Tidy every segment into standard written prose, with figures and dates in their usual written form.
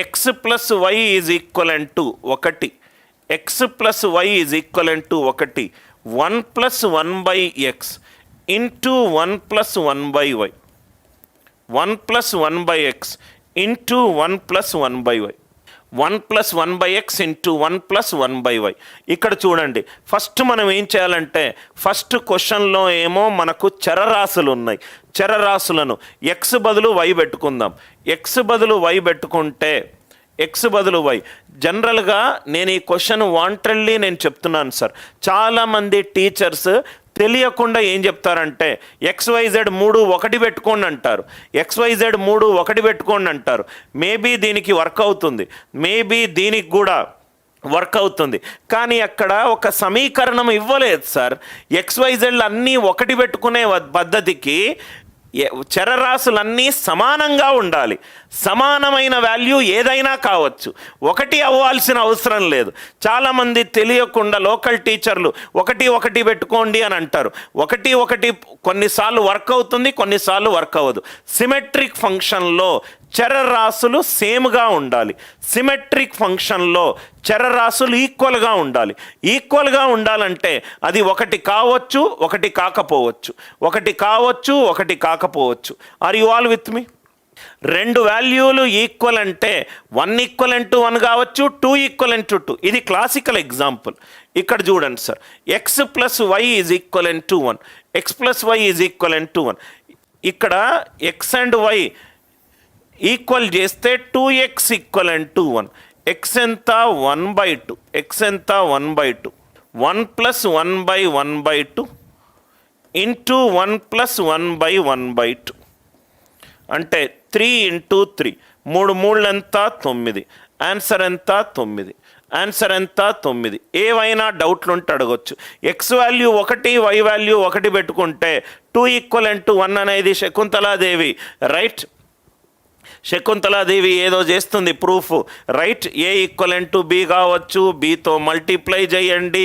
X plus Y is equivalent to 1, X plus Y is equivalent to 1, 1 plus 1 by X into 1 plus 1 by Y, 1 plus 1 by X into 1 plus 1 by Y, 1 plus 1 by X into 1 plus 1 by Y. ఇక్కడ చూడండి, first మనం ఏం చేయాలంటే, first క్వశ్చన్లో ఏమో మనకు చరరాశులు ఉన్నాయి. చరరాశులను ఎక్స్ బదులు వై పెట్టుకుందాం. ఎక్స్ బదులు వై పెట్టుకుంటే, ఎక్స్ బదులు వై, జనరల్గా నేను ఈ క్వశ్చన్ వాంటెడ్లీ నేను చెప్తున్నాను సార్. చాలామంది టీచర్స్ తెలియకుండా ఏం చెప్తారంటే XYZ 3 1 పెట్టుకోండి అంటారు, XYZ 3 1 పెట్టుకోండి అంటారు. మేబీ దీనికి వర్క్ అవుతుంది, మేబీ దీనికి కూడా వర్క్ అవుతుంది, కానీ అక్కడ ఒక సమీకరణం ఇవ్వలేదు సార్. XYZ అన్నీ 1 పెట్టుకునే పద్ధతికి చరరాశులన్నీ సమానంగా ఉండాలి. సమానమైన వాల్యూ ఏదైనా కావచ్చు, 1 అవ్వాల్సిన అవసరం లేదు. చాలామంది తెలియకుండా లోకల్ టీచర్లు 1 1 పెట్టుకోండి అని అంటారు. 1 1 కొన్నిసార్లు వర్క్ అవుతుంది, కొన్నిసార్లు వర్క్ అవ్వదు. సిమెట్రిక్ ఫంక్షన్లో చరరాశులు సేమ్గా ఉండాలి. సిమెట్రిక్ ఫంక్షన్లో చరరాశులు ఈక్వల్గా ఉండాలి. ఈక్వల్గా ఉండాలంటే అది 1 కావచ్చు, 1 కాకపోవచ్చు, 1 కావచ్చు, 1 కాకపోవచ్చు. Are you all with me? 2 వాల్యూలు ఈక్వల్ అంటే 1 ఈక్వలెంట్ టు 1 కావచ్చు, 2 ఈక్వలెంట్ టు 2. ఇది క్లాసికల్ ఎగ్జాంపుల్. ఇక్కడ చూడండి sir, X plus Y is equivalent to 1, X plus Y is equivalent to 1. ఇక్కడ ఎక్స్ అండ్ వై ఈక్వల్ చేస్తే 2x ఈక్వలెంట్ టు 1. ఎక్స్ ఎంత 1/2, X ఎంత 1/2, 1 ప్లస్ 1/1/2 ఇంటూ 1 ప్లస్ 1/1/2 అంటే 3 into 3, 3 3 ఎంత 9. ఆన్సర్ ఎంత 9. ఆన్సర్ ఎంత 9. ఏవైనా డౌట్లు ఉంటే అడగొచ్చు. ఎక్స్ వాల్యూ 1, వై వాల్యూ 1 పెట్టుకుంటే 2 ఈక్వలెంట్ టు 1 అనేది శకుంతలాదేవి, రైట్? శకుంతలాదేవి ఏదో చేస్తుంది proof, right? A equivalent to B కావచ్చు, బీతో మల్టిప్లై చేయండి,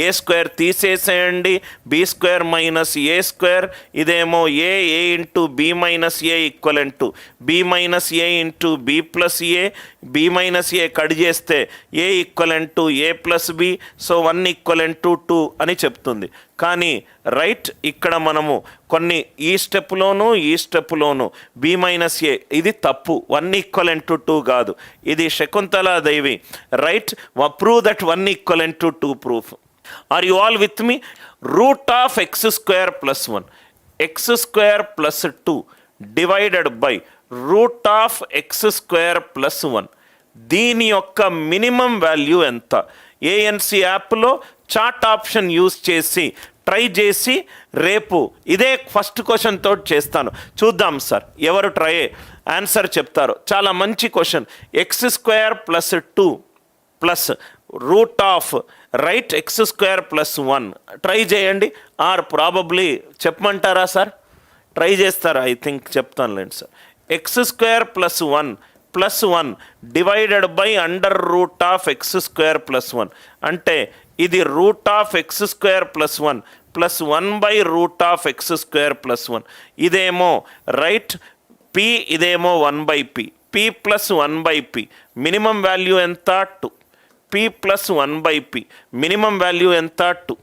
A² తీసేసేయండి, B² మైనస్ A². ఇదేమో A into B minus A equivalent to B minus A into B plus A, B minus A cut చేస్తే A equivalent to A plus B. So 1 equivalent to 2 అని చెప్తుంది. కానీ right, ఇక్కడ మనము కొన్ని ఈ స్టెప్లోను B minus ఏ, ఇది తప్పు. 1 ఈక్వలెంట్ టు 2 కాదు, ఇది Shakuntaladevi, right? Prove that 1 equivalent to 2 proof. Are you all with me? Root of x² plus 1, x² plus 2 divided by root of x² plus 1. దీని యొక్క మినిమం వాల్యూ ఎంత? ఏఎన్సి యాప్లో చార్ట్ ఆప్షన్ యూజ్ చేసి try చేసి రేపు ఇదే ఫస్ట్ క్వశ్చన్ తోటి చేస్తాను. చూద్దాం సార్ ఎవరు ట్రై ఆన్సర్ చెప్తారో. చాలా మంచి question. x² plus 2 plus root of, right, x² plus 1 try చేయండి. ఆర్ ప్రాబబ్లీ చెప్పమంటారా సార్? ట్రై చేస్తారా? ఐ థింక్ చెప్తానులేండి sir. x² plus 1 plus 1 divided by under root of x² plus 1 అంటే ఇది root of x² plus 1 plus 1 by root of x² plus 1. ఇదేమో right p, ఇదేమో 1/p, p plus 1/p. Minimum value ఎంత? 2. p plus 1/p minimum value ఎంత? 2.